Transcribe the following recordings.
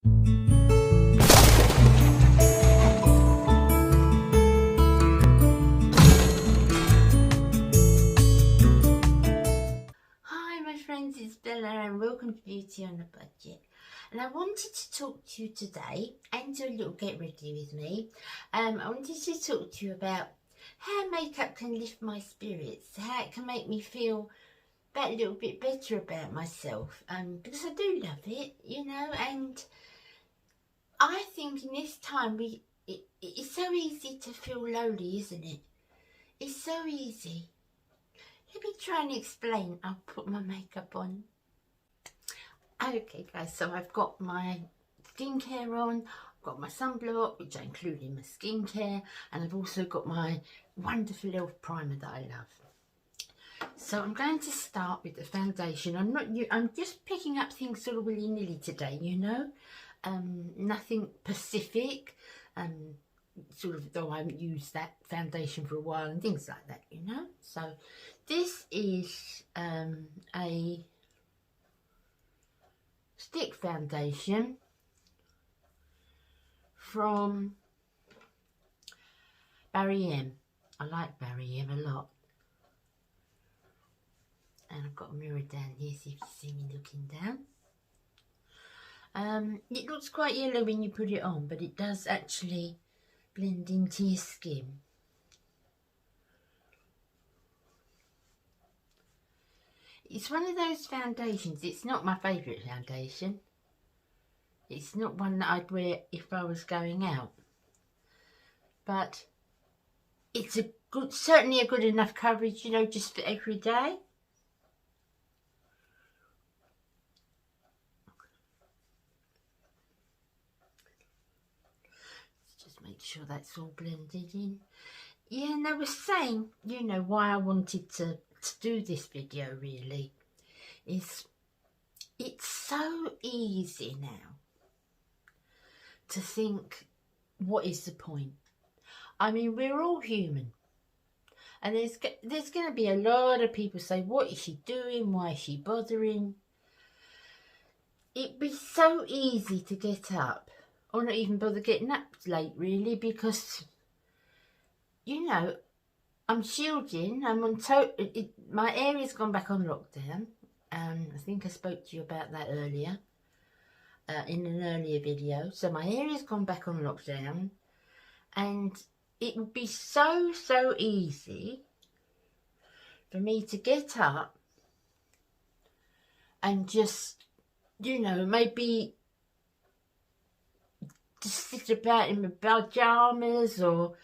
Hi my friends, it's Bella and welcome to Beauty on a Budget. And I wanted to talk to you today and do a little get ready with me. I wanted to talk to you about how makeup can lift my spirits, how it can make me feel that little bit better about myself, because I do love it, you know, and I think in this time it's so easy to feel lonely, isn't it? It's so easy. Let me try and explain. I'll put my makeup on. Okay guys, so I've got my skincare on, I've got my sunblock, which I include in my skincare, and I've also got my wonderful e.l.f. primer that I love. So I'm going to start with the foundation. I'm just picking up things sort of willy-nilly today, you know, nothing specific, sort of, though I haven't used that foundation for a while and things like that, you know. So this is a stick foundation from Barry M. I like Barry M a lot. And I've got a mirror down here, see if you see me looking down. It looks quite yellow when you put it on, but it does actually blend into your skin. It's one of those foundations, it's not my favourite foundation. It's not one that I'd wear if I was going out. But it's a good, certainly a good enough coverage, you know, just for every day. Just make sure that's all blended in. Yeah, and I was saying, you know, why I wanted to do this video really is it's so easy now to think, what is the point? I mean, we're all human, and there's going to be a lot of people say, what is she doing? Why is she bothering? It'd be so easy to get up, or not even bother getting up late really, because, you know, I'm shielding, I'm on my area's gone back on lockdown. I think I spoke to you about that earlier, in an earlier video. So my area's gone back on lockdown, and it would be so easy for me to get up and just, you know, maybe just sit about in my pajamas, or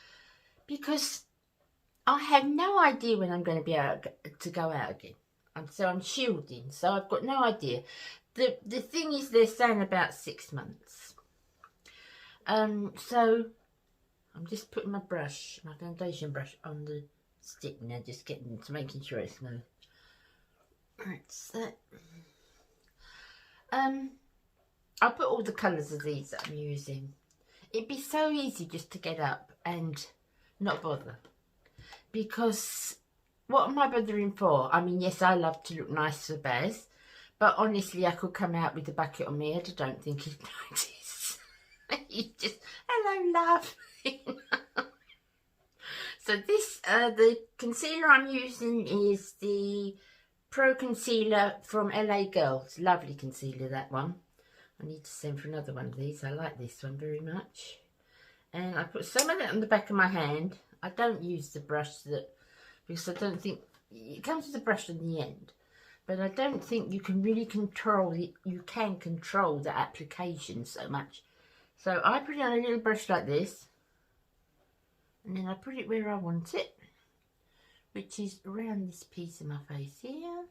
because I have no idea when I'm going to be able to go out again. And so I'm shielding, so I've got no idea. The thing is, they're saying about 6 months. So I'm just putting my brush, my foundation brush, on the stick now, just getting to making sure it's smooth. Right, so I'll put all the colours of these that I'm using. It'd be so easy just to get up and not bother. Because what am I bothering for? I mean, yes, I love to look nice for Baz, but honestly, I could come out with a bucket on my head. I don't think he'd notice. He's just, hello, love. So this, the concealer I'm using is the Pro Concealer from LA Girls. Lovely concealer, that one. I need to send for another one of these. I like this one very much. And I put some of that on the back of my hand. I don't use the brush because I don't think it comes with a brush in the end, but I don't think you can really control it. You can control the application so much. So I put it on a little brush like this, and then I put it where I want it, which is around this piece of my face here.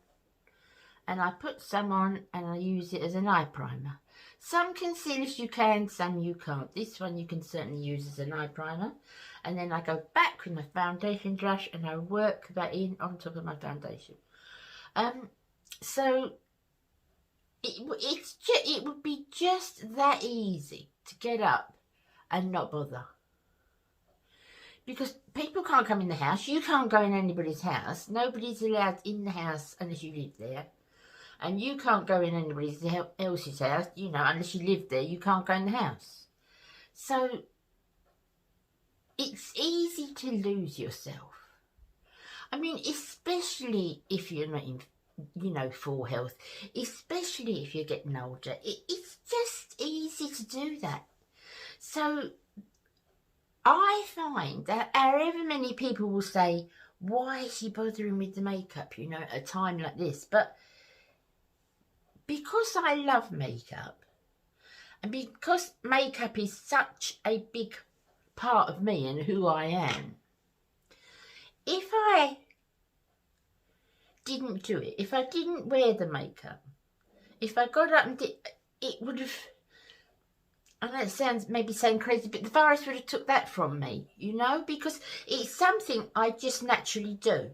And I put some on and I use it as an eye primer. Some concealers you can, some you can't. This one you can certainly use as an eye primer. And then I go back with my foundation brush and I work that in on top of my foundation. So it would be just that easy to get up and not bother. Because people can't come in the house. You can't go in anybody's house. Nobody's allowed in the house unless you live there. And you can't go in anybody else's house, you know, unless you live there, you can't go in the house. So it's easy to lose yourself. I mean, especially if you're not in, you know, full health, especially if you're getting older. It's just easy to do that. So I find that however many people will say, why is she bothering with the makeup, you know, at a time like this? But because I love makeup, and because makeup is such a big part of me and who I am, if I didn't do it, if I didn't wear the makeup, if I got up and did, it would have, I know it sounds maybe saying crazy, but the virus would have took that from me, you know, because it's something I just naturally do.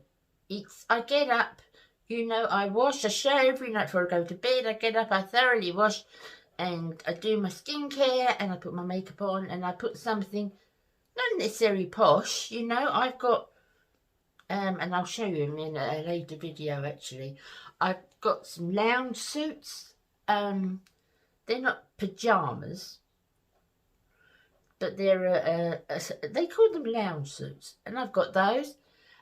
I get up, you know, I wash, I shave every night before I go to bed. I get up, I thoroughly wash, and I do my skincare, and I put my makeup on, and I put something, not necessarily posh, you know. I've got, and I'll show you in a later video actually, I've got some lounge suits. They're not pyjamas, but they're, they call them lounge suits, and I've got those.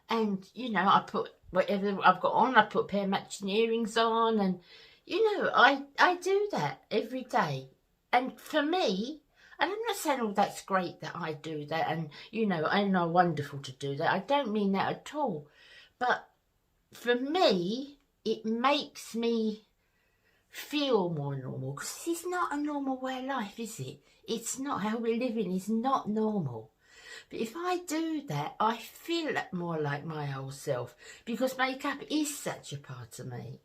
And, you know, I put whatever I've got on, I put a pair of matching earrings on, and, you know, I do that every day. And for me, and I'm not saying, oh, that's great that I do that, and, you know, I know wonderful to do that. I don't mean that at all. But for me, it makes me feel more normal, because it's not a normal way of life, is it? It's not how we're living. It's not normal. But if I do that, I feel more like my old self, because makeup is such a part of me.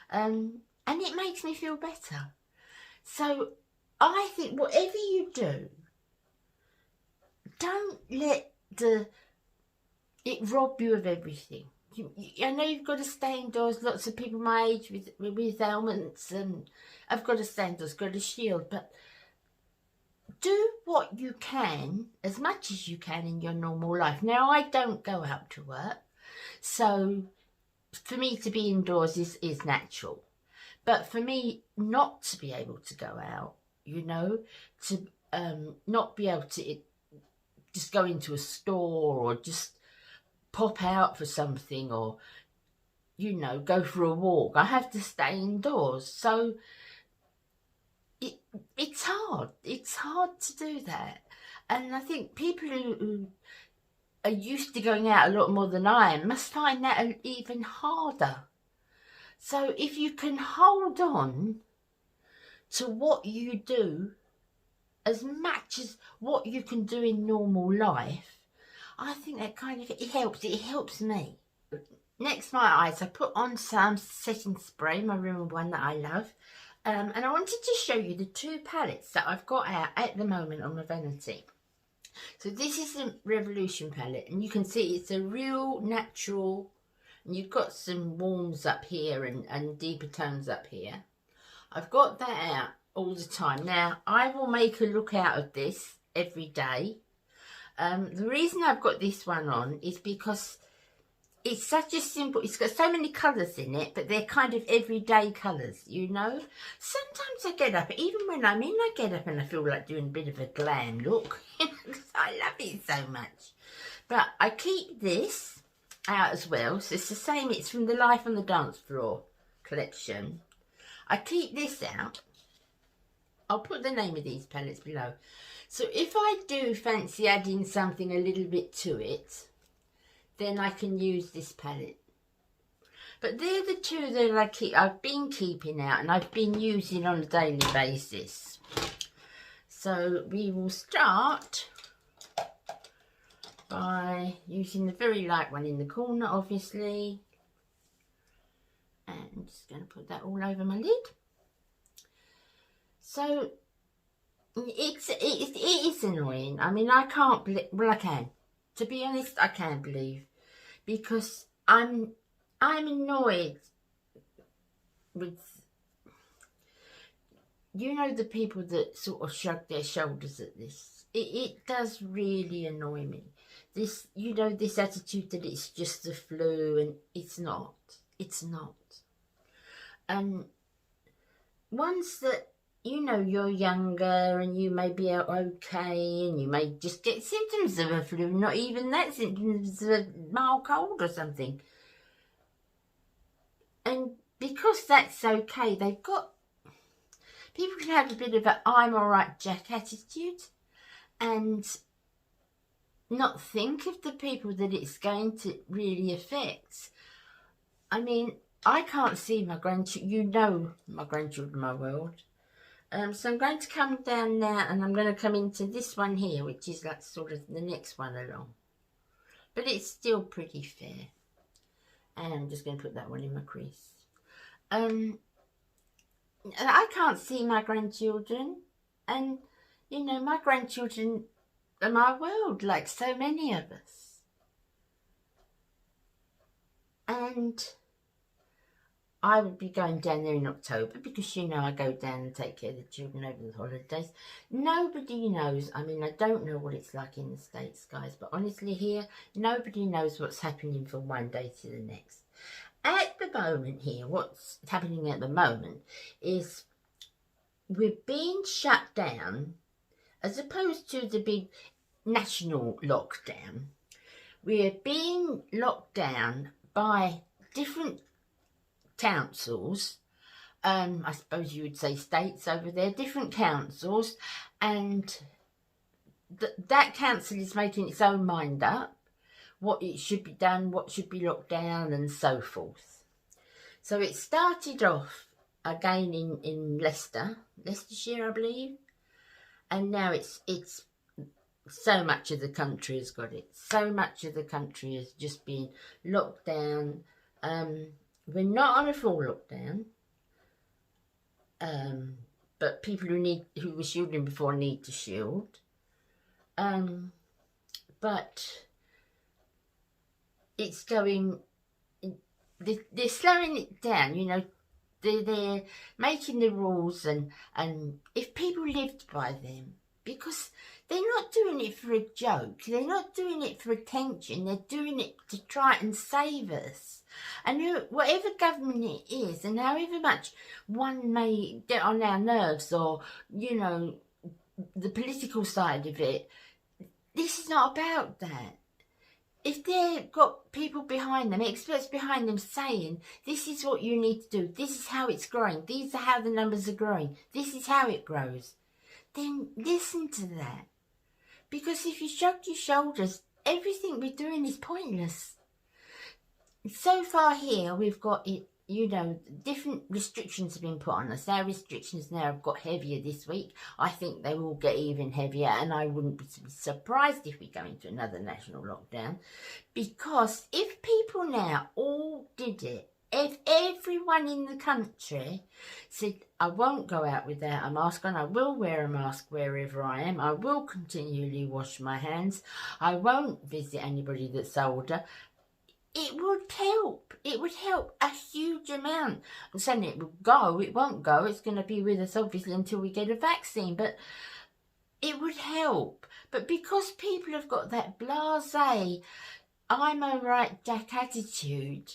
And it makes me feel better. So I think whatever you do, don't let it rob you of everything. I know you've got to stay indoors. Lots of people my age with ailments, and I've got to stay indoors, got a shield, but do what you can, as much as you can in your normal life. Now, I don't go out to work, so for me to be indoors is natural. But for me not to be able to go out, you know, to not be able to just go into a store or just pop out for something, or, you know, go for a walk, I have to stay indoors. So it's hard. It's hard to do that. And I think people who are used to going out a lot more than I am must find that even harder. So if you can hold on to what you do as much as what you can do in normal life, I think that kind of, it helps me. Next, my eyes, I put on some setting spray, my Rimmel one that I love. And I wanted to show you the two palettes that I've got out at the moment on my vanity. So this is the Revolution palette, and you can see it's a real natural, and you've got some warms up here and deeper tones up here. I've got that out all the time. Now, I will make a look out of this every day. The reason I've got this one on is because it's such a simple, it's got so many colours in it, but they're kind of everyday colours, you know. Sometimes I get up, even when I'm in, I get up and I feel like doing a bit of a glam look, because I love it so much. But I keep this out as well, so it's the same, it's from the Life on the Dance Floor collection. I keep this out. I'll put the name of these palettes below. So if I do fancy adding something a little bit to it, then I can use this palette. But they're the two that I've been keeping out and I've been using on a daily basis. So we will start by using the very light one in the corner, obviously. And I'm just going to put that all over my lid. So it is annoying. I mean, I can't believe, well, I can. To be honest, I can't believe, because I'm annoyed with, you know, the people that sort of shrug their shoulders at this. It does really annoy me. This, you know, this attitude that it's just the flu, and it's not. It's not. ones that, you know, you're younger and you may be okay and you may just get symptoms of a flu, not even that, symptoms of a mild cold or something. And because that's okay, they've got, people can have a bit of an I'm alright Jack attitude and not think of the people that it's going to really affect. I mean, I can't see my grandchildren, you know my grandchildren, my world. So I'm going to come down now and I'm going to come into this one here, which is like sort of the next one along. But it's still pretty fair. And I'm just going to put that one in my crease. I can't see my grandchildren. And, you know, my grandchildren are my world, like so many of us. And I would be going down there in October because, you know, I go down and take care of the children over the holidays. Nobody knows. I mean, I don't know what it's like in the States, guys, but honestly here, nobody knows what's happening from one day to the next. At the moment here, what's happening at the moment is we're being shut down as opposed to the big national lockdown. We're being locked down by different councils, I suppose you would say states over there, different councils, and that council is making its own mind up, what it should be done, what should be locked down, and so forth. So it started off again in Leicestershire, I believe, and now it's so much of the country has got it. So much of the country has just been locked down. We're not on a full lockdown, but people who were shielding before need to shield. But it's going, they're slowing it down, you know, they're making the rules and if people lived by them, because they're not doing it for a joke, they're not doing it for attention, they're doing it to try and save us. And whatever government it is, and however much one may get on our nerves or, you know, the political side of it, this is not about that. If they've got people behind them, experts behind them saying, this is what you need to do, this is how it's growing, these are how the numbers are growing, this is how it grows, then listen to that. Because if you shrug your shoulders, everything we're doing is pointless. So far here, we've got it, you know, different restrictions have been put on us. Our restrictions now have got heavier this week. I think they will get even heavier, and I wouldn't be surprised if we go into another national lockdown. Because if people now all did it, if everyone in the country said, I won't go out without a mask on, I will wear a mask wherever I am, I will continually wash my hands, I won't visit anybody that's older, it would help. It would help a huge amount. I'm saying it will go, it won't go, it's going to be with us obviously until we get a vaccine, but it would help. But because people have got that blasé, I'm a right Jack attitude,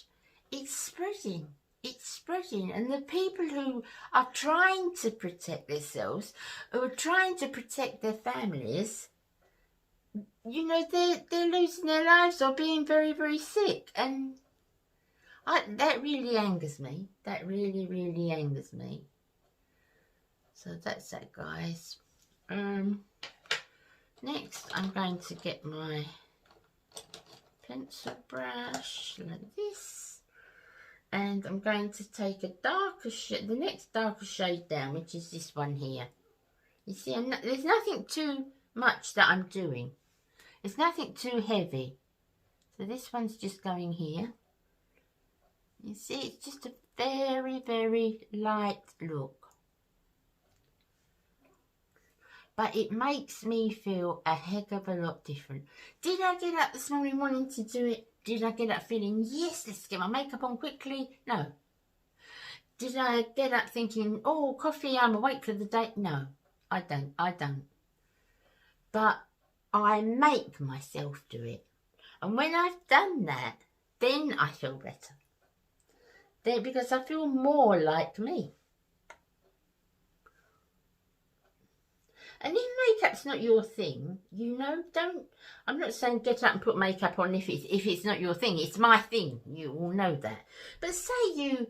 it's spreading. It's spreading. And the people who are trying to protect themselves, who are trying to protect their families, you know, they're losing their lives or being very, very sick. And that really angers me. That really, really angers me. So that's that, guys. Next, I'm going to get my pencil brush like this. And I'm going to take a darker shade, the next darker shade down, which is this one here. You see, there's nothing too much that I'm doing. It's nothing too heavy. So this one's just going here. You see, it's just a very, very light look. But it makes me feel a heck of a lot different. Did I get up this morning wanting to do it? Did I get up feeling, yes, let's get my makeup on quickly? No. Did I get up thinking, oh, coffee, I'm awake for the day? No, I don't. But I make myself do it. And when I've done that, then I feel better. there because I feel more like me. And if makeup's not your thing, you know, I'm not saying get up and put makeup on if it's not your thing. It's my thing. You all know that. But say you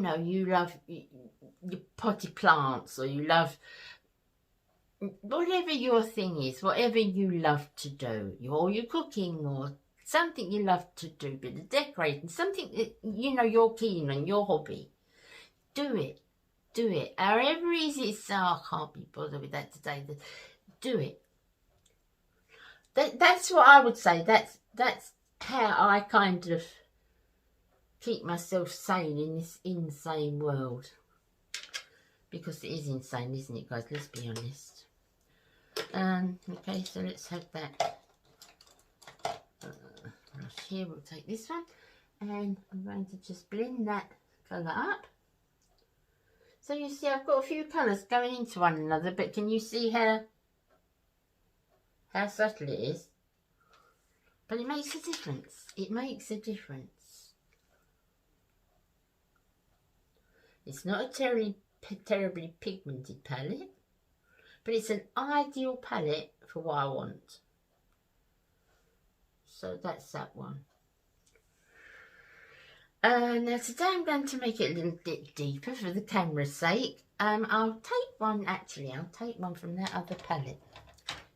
know, you love your potted plants, or you love whatever your thing is, whatever you love to do, or you're cooking, or something you love to do, bit of decorating, something that, you know, you're keen on, your hobby. Do it. Do it. However easy it's, I can't be bothered with that today. Do it. That's what I would say. That's how I kind of keep myself sane in this insane world. Because it is insane, isn't it, guys? Let's be honest. Okay, so let's have that brush here. We'll take this one, and I'm going to just blend that colour up. So you see, I've got a few colours going into one another, but can you see how subtle it is? But it makes a difference. It makes a difference. It's not a terribly pigmented palette, but it's an ideal palette for what I want. So that's that one. Now today I'm going to make it a little bit deeper for the camera's sake. I'll take one from that other palette,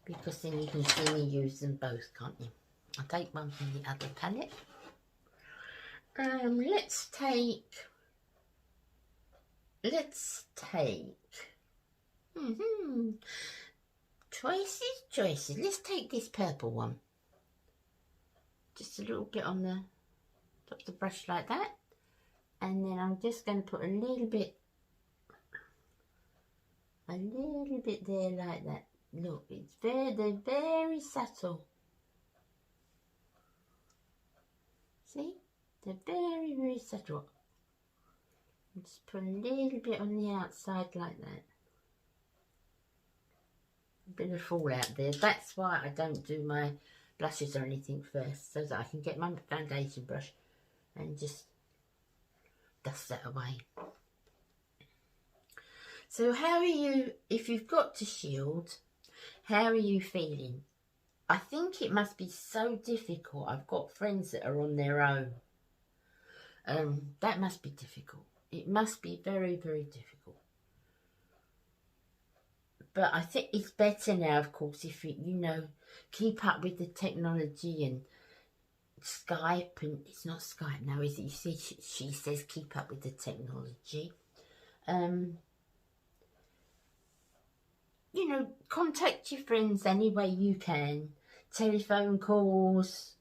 because then you can see me use them both, can't you? I'll take one from the other palette. Let's take choices. Let's take this purple one. Just a little bit on the top of the brush like that, and then I'm just going to put a little bit there like that. Look, they're very subtle. See, they're very, very subtle. Just put a little bit on the outside like that. A bit of fallout there. That's why I don't do my blushes or anything first, so that I can get my foundation brush and just dust that away. So how are you, if you've got to shield, how are you feeling? I think it must be so difficult. I've got friends that are on their own. That must be difficult. It must be very, very difficult. But I think it's better now, of course, if you know, keep up with the technology and Skype, and it's not Skype now, is it? You see, she says keep up with the technology. You know, contact your friends any way you can. Telephone calls,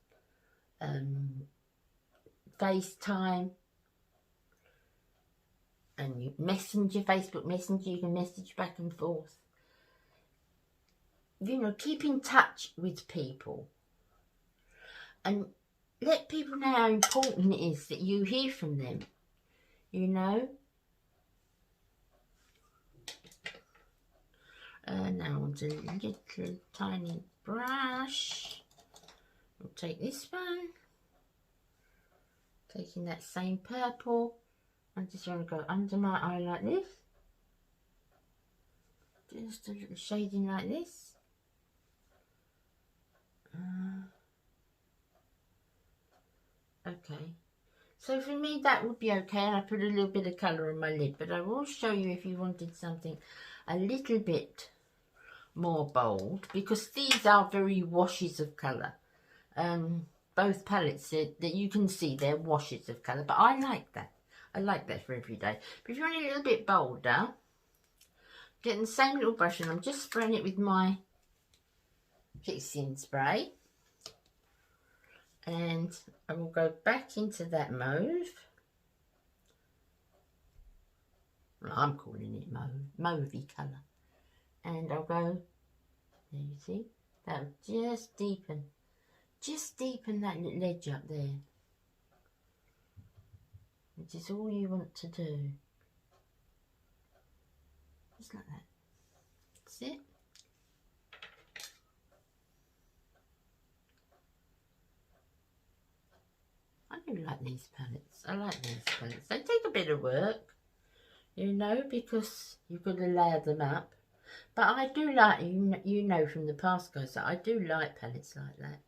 FaceTime, and you Messenger, Facebook Messenger, you can message back and forth. You know, keep in touch with people. And let people know how important it is that you hear from them, you know. Now I want a little tiny brush. We'll take this one. Taking that same purple. I just want to go under my eye like this. Just a little shading like this. Okay. So for me that would be okay, and I put a little bit of colour on my lid, but I will show you if you wanted something a little bit more bold, because these are very washes of colour. Both palettes that you can see, they're washes of colour, but I like that. I like that for every day. But if you want a little bit bolder, getting the same little brush, and I'm just spraying it with my fixing spray, and I will go back into that mauve. Well, I'm calling it mauvey colour, and I'll go there. You see, that'll just deepen that little edge up there, which is all you want to do. Just like that. That's it. I I do like these palettes. I like these palettes. They take a bit of work, you know, because you've got to layer them up. But I do like, you know from the past guys, that I do like palettes like that.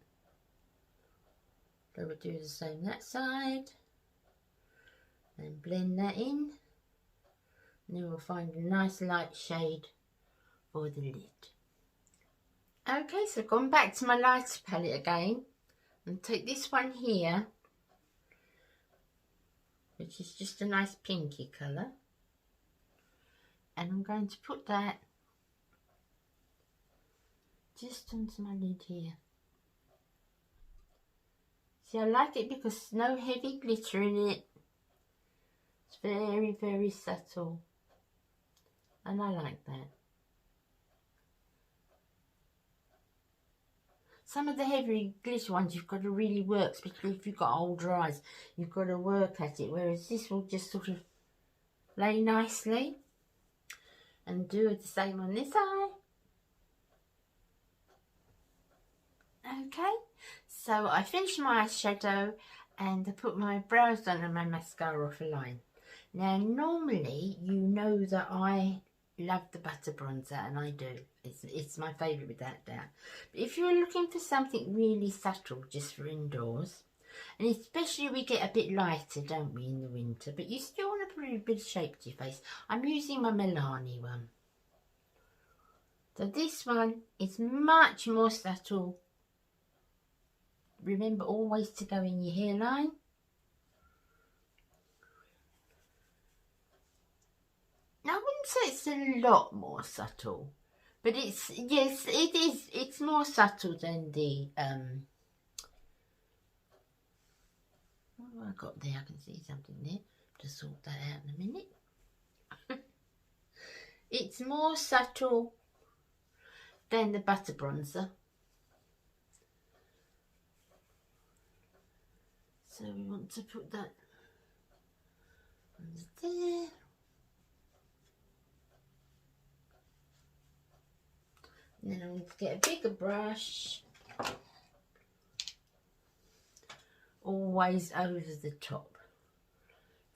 So we'll do the same that side. And blend that in. And then we'll find a nice light shade for the lid. Okay, so I've gone back to my lighter palette again. And take this one here, which is just a nice pinky colour. And I'm going to put that just onto my lid here. See, I like it because there's no heavy glitter in it. It's very, very subtle. And I like that. Some of the heavy glitter ones you've got to really work, especially if you've got older eyes. You've got to work at it, whereas this will just sort of lay nicely. And do the same on this eye. Okay, so I finished my eyeshadow and I put my brows on and my mascara off a line. Now normally you know that I love the butter bronzer, and I do. It's my favourite without doubt. But if you're looking for something really subtle just for indoors, and especially we get a bit lighter, don't we, in the winter, but you still want to put a bit of shape to your face, I'm using my Milani one. So this one is much more subtle. Remember always to go in your hairline. Now I wouldn't say it's a lot more subtle, but it's, yes, it is, it's more subtle than the, what have I got there? I can see something there. Just sort that out in a minute. It's more subtle than the butter bronzer. So we want to put that under there. And then I'm going to get a bigger brush. Always over the top.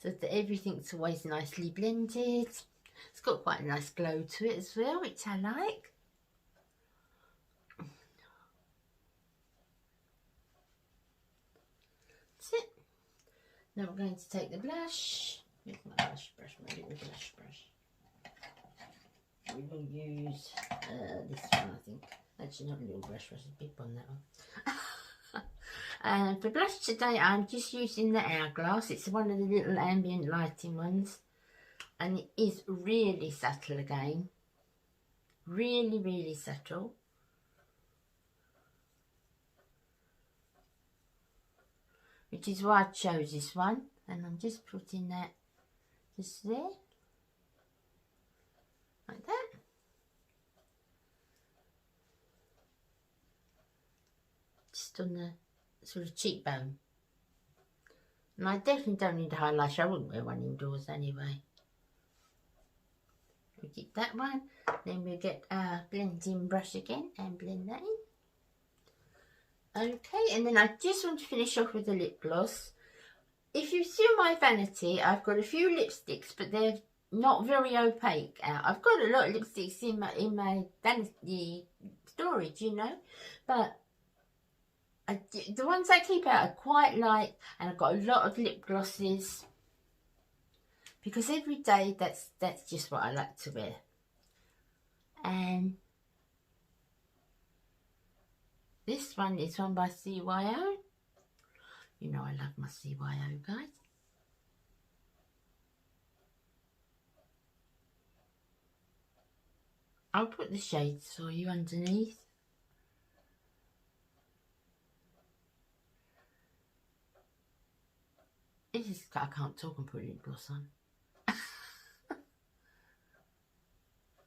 So that everything's always nicely blended. It's got quite a nice glow to it as well, which I like. That's it. Now we're going to take the blush. Here's my blush brush, my little blush brush. We will use this one, I think. Actually, not a little blush brush, a big one, that one. And for blush today, I'm just using the Hourglass. It's one of the little ambient lighting ones. And it is really subtle again. Really, really subtle. Which is why I chose this one. And I'm just putting that just there. Like that. Just on the sort of cheekbone. And I definitely don't need a highlighter. I wouldn't wear one indoors anyway. We'll keep that one. Then we'll get our blending brush again and blend that in. Okay, and then I just want to finish off with a lip gloss. If you see my vanity, I've got a few lipsticks, but they're not very opaque out. I've got a lot of lipsticks in my vanity storage, you know, but the ones I keep out are quite light, and I've got a lot of lip glosses because every day that's just what I like to wear. And this one is one by CYO. You know I love my CYO, guys. I'll put the shades for you underneath. This is, I can't talk and put lip gloss on.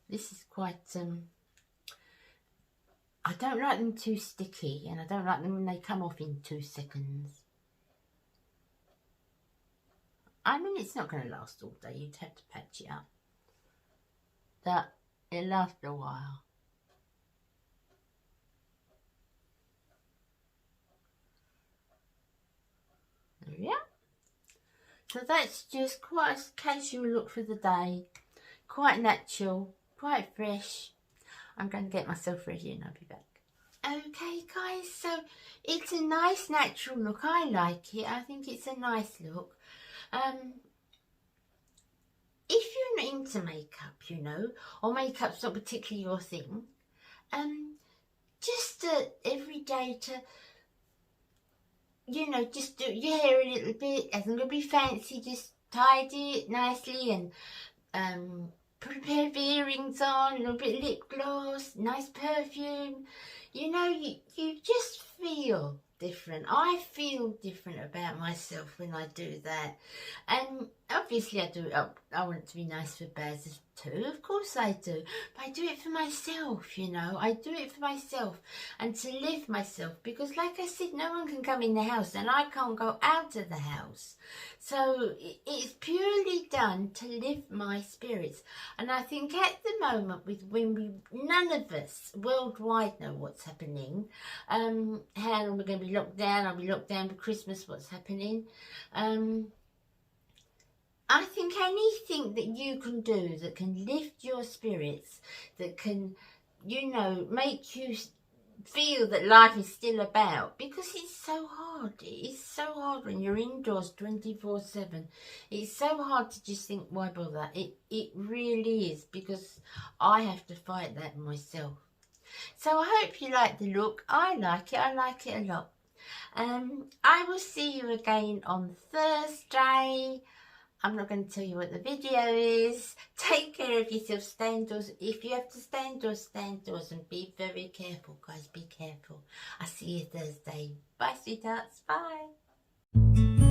This is quite, I don't like them too sticky, and I don't like them when they come off in 2 seconds. I mean, it's not going to last all day. You'd have to patch it up. But it lasts a while. There we are. So that's just quite a casual look for the day. Quite natural, quite fresh. I'm going to get myself ready and I'll be back. Okay guys, so it's a nice natural look. I like it. I think it's a nice look. If you're not into makeup, you know, or makeup's not particularly your thing, just every day to, you know, just do your hair a little bit. It hasn't got to be fancy, just tidy it nicely and put a pair of earrings on, a little bit of lip gloss, nice perfume. You know, you just feel different. I feel different about myself when I do that. And obviously I do it up. I want it to be nice for Baz too. Of course I do. But I do it for myself, you know. I do it for myself and to live myself. Because like I said, no one can come in the house and I can't go out of the house. So it's purely done to lift my spirits. And I think at the moment, none of us worldwide know what's happening, how long we're going to be locked down. I'll be locked down for Christmas. What's happening? I think anything that you can do that can lift your spirits, that can, you know, make you feel that life is still about, because it's so hard. It is so hard when you're indoors 24/7. It's so hard to just think, why bother? It really is, because I have to fight that myself. So I hope you like the look. I like it a lot. I will see you again on Thursday. I'm not going to tell you what the video is. Take care of yourself. Stay indoors. If you have to stay indoors, and be very careful, guys. Be careful. I'll see you Thursday. Bye, sweethearts. Bye.